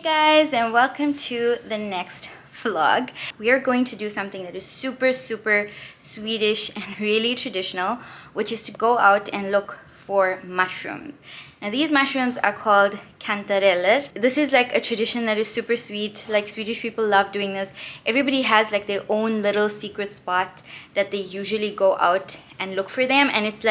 Guys, and welcome to the next vlog. We are going to do something that is super Swedish and really traditional, which is to go out and look for mushrooms. Now these mushrooms are called Kantereller. This is like a tradition that is super sweet. Like Swedish people love doing this. Everybody has like their own little secret spot that they usually go out and look for them, and it's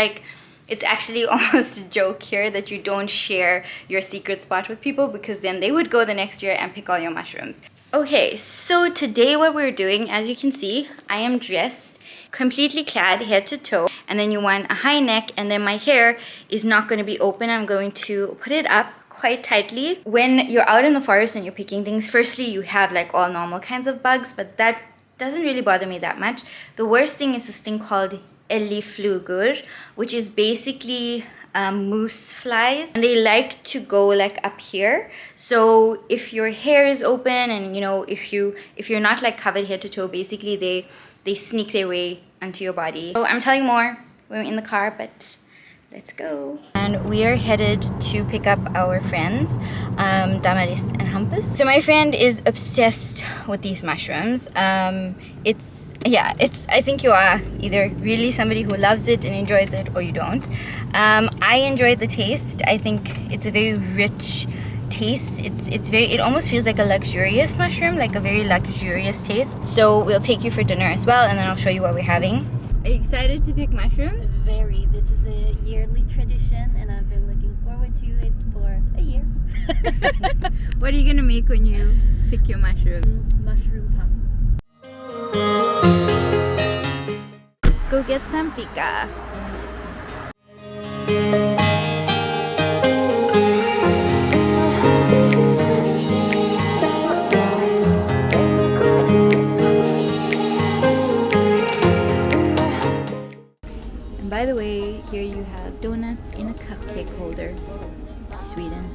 actually almost a joke here that you don't share your secret spot with people, because then they would go the next year and pick all your mushrooms. Okay, so today what we're doing, as you can see, I am dressed completely clad head to toe, and then you want a high neck, and then my hair is not going to be open. I'm going to put it up quite tightly. When you're out in the forest and you're picking things, firstly you have like all normal kinds of bugs, but that doesn't really bother me that much. The worst thing is this thing called älgflugor, which is basically moose flies, and they like to go like up here. So if your hair is open, and you know, if you're not like covered head to toe, basically they sneak their way onto your body. So I'm telling you more when we're in the car, but let's go. And we are headed to pick up our friends, Damaris and Hampus. So my friend is obsessed with these mushrooms. I think you are either really somebody who loves it and enjoys it, or you don't. I enjoy the taste. I think it's a very rich taste. It almost feels like a luxurious mushroom, like a very luxurious taste. So we'll take you for dinner as well, and then I'll show you what we're having. Are you excited to pick mushrooms? Very. This is a yearly tradition, and I've been looking forward to it for a year. What are you gonna make when you pick your mushroom? Mushroom pasta. Let's go get some fika. And by the way, here you have donuts in a cupcake holder. Sweden.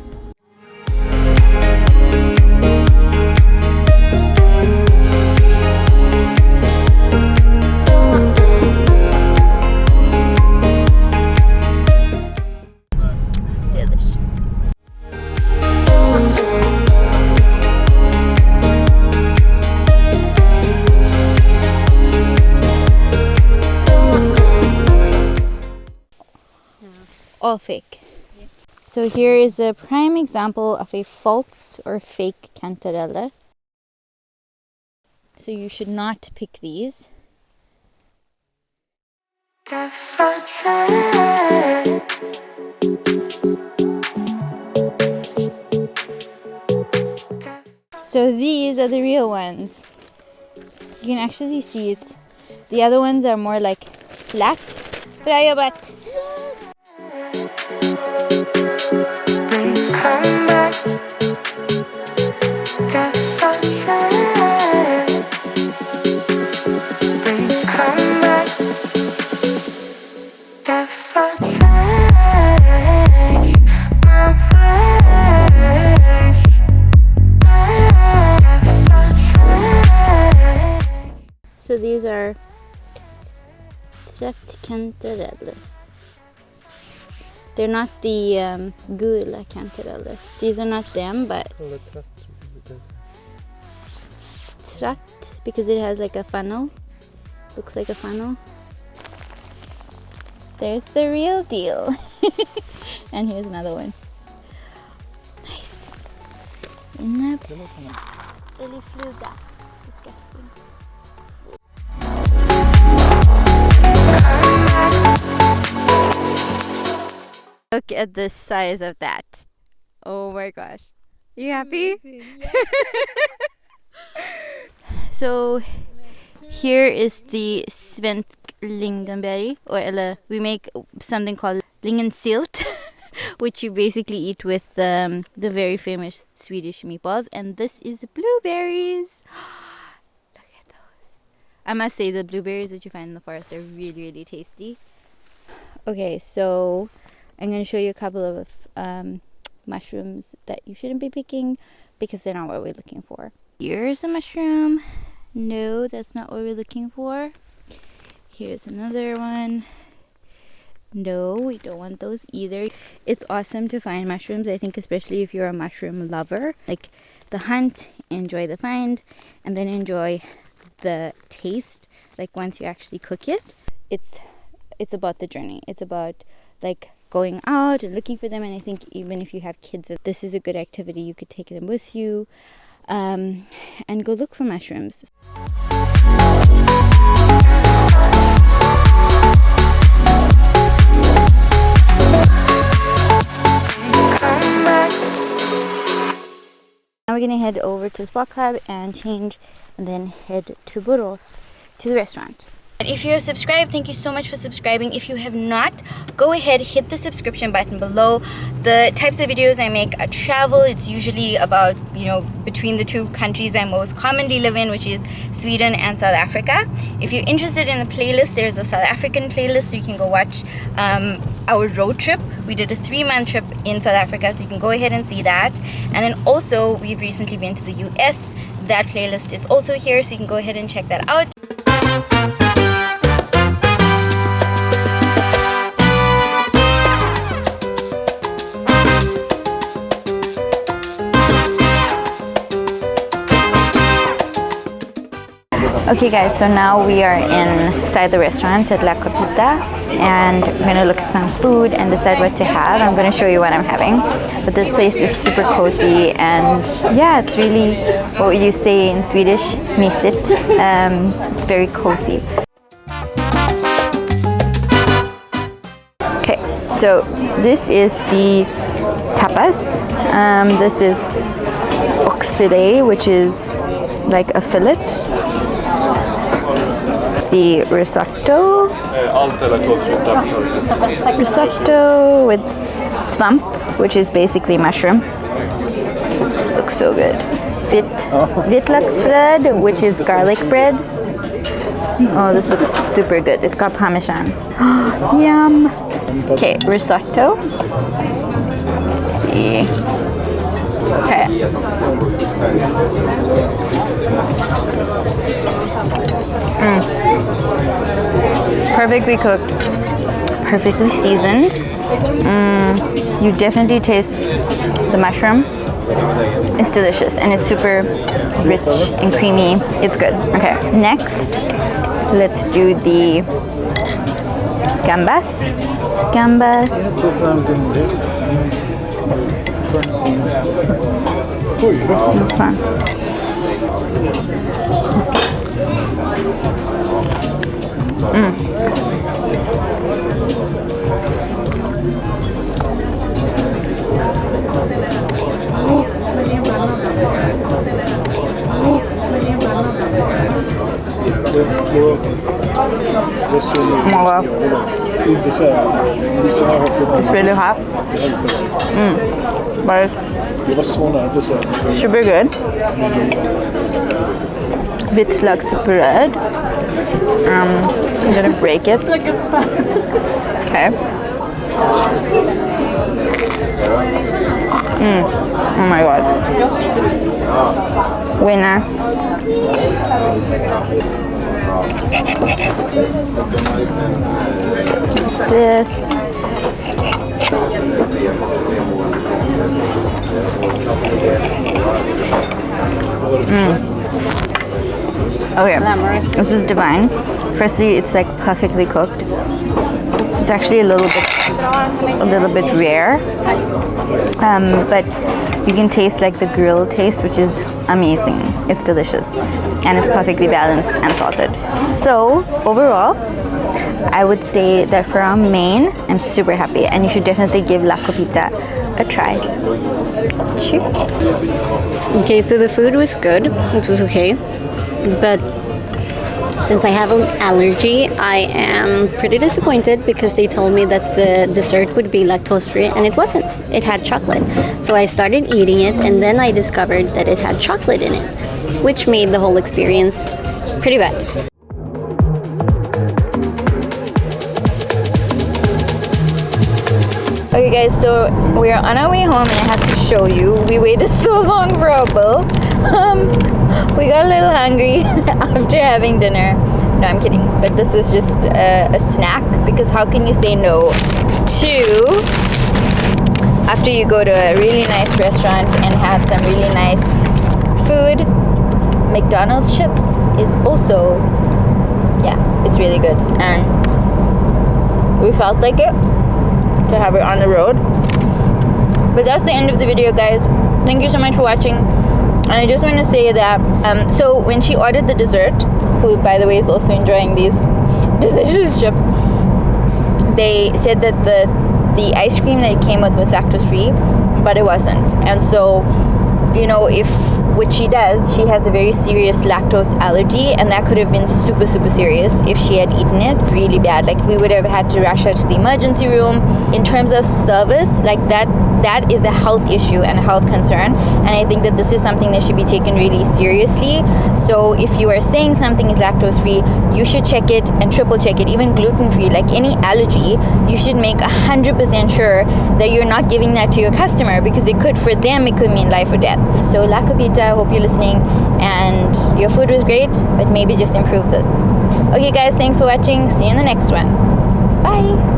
All fake. Yeah. So here is a prime example of a false or fake Kantereller. So you should not pick these. So these are the real ones. You can actually see it. The other ones are more like flat. Bra jobbat! Come back. Guess I'll try. Please come back. Guess I'll change my ways. Guess I'll change. So these are Kantereller. They're not the gula Kantereller. These are not them, but tratt, because it has like a funnel. Looks like a funnel. There's the real deal. And here's another one. Nice. Älgfluga. Disgusting. Look at the size of that. Oh my gosh. You happy? Yeah. So here is the svensk lingonberry, or we make something called lingonsylt, which you basically eat with the very famous Swedish meatballs. And this is blueberries. Look at those. I must say the blueberries that you find in the forest are really tasty. Okay, so I'm going to show you a couple of mushrooms that you shouldn't be picking because they're not what we're looking for. Here's a mushroom. No, that's not what we're looking for. Here's another one. No, we don't want those either. It's awesome to find mushrooms, I think, especially if you're a mushroom lover. Like, the hunt, enjoy the find, and then enjoy the taste. Like once you actually cook it, it's about the journey. It's about like going out and looking for them. And I think even if you have kids, this is a good activity. You could take them with you and go look for mushrooms. Now we're gonna head over to the Sport Club and change, and then head to Borås to the restaurant. And if you have subscribed, thank you so much for subscribing. If you have not, go ahead, hit the subscription button below. The types of videos I make are travel. It's usually about, between the two countries I most commonly live in, which is Sweden and South Africa. If you're interested in the playlist, there's a South African playlist, so you can go watch our road trip. We did a 3-month trip in South Africa, so you can go ahead and see that. And then also, we've recently been to the US. That playlist is also here, so you can go ahead and check that out. Okay guys, so now we are inside the restaurant at Copita, and I'm gonna look at some food and decide what to have. I'm gonna show you what I'm having. But this place is super cozy, and yeah, it's really what you say in Swedish, mysigt. It's very cozy. Okay, so this is the tapas. This is ox fillet, which is like a fillet. The risotto with swamp, which is basically mushroom. Looks so good. Vitlöksbröd, which is garlic bread. Oh, this looks super good. It's got parmesan. Yum. Okay, risotto. Let's see. Okay. Perfectly cooked, perfectly seasoned. You definitely taste the mushroom. It's delicious, and it's super rich and creamy. It's good. Okay, next, let's do the gambas. This one. It's really hot. But it's super good. Vitlöksbröd. I'm gonna break it. Okay. Oh my god. Winner. This. Okay, this was divine. Firstly, it's like perfectly cooked. It's actually a little bit rare, but you can taste like the grill taste, which is amazing. It's delicious, and it's perfectly balanced and salted. So overall, I would say that for our main, I'm super happy, and you should definitely give La Copita a try. Cheers. Okay, so the food was good. It was okay, but since I have an allergy, I am pretty disappointed because they told me that the dessert would be lactose free, and it wasn't. It had chocolate. So I started eating it, and then I discovered that it had chocolate in it, which made the whole experience pretty bad. Okay guys, so we are on our way home, and I have to show you. We waited so long for our bill. We got a little hungry after having dinner. No, I'm kidding. But this was just a snack, because how can you say no to after you go to a really nice restaurant and have some really nice food. McDonald's chips is also, yeah, it's really good, and we felt like it to have it on the road. But that's the end of the video, guys. Thank you so much for watching. And I just want to say that so when she ordered the dessert, who by the way is also enjoying these delicious chips, they said that the ice cream that it came with was lactose free, but it wasn't. And so, you know, if what she does, she has a very serious lactose allergy, and that could have been super, super serious if she had eaten it really bad. Like, we would have had to rush her to the emergency room. In terms of service, like that is a health issue and a health concern, and I think that this is something that should be taken really seriously. So if you are saying something is lactose free, you should check it and triple check it. Even gluten free, like any allergy, you should make 100% sure that you're not giving that to your customer, because it could, for them, it could mean life or death. So La Copita, I hope you're listening, and your food was great, but maybe just improve this. Okay guys, thanks for watching. See you in the next one. Bye.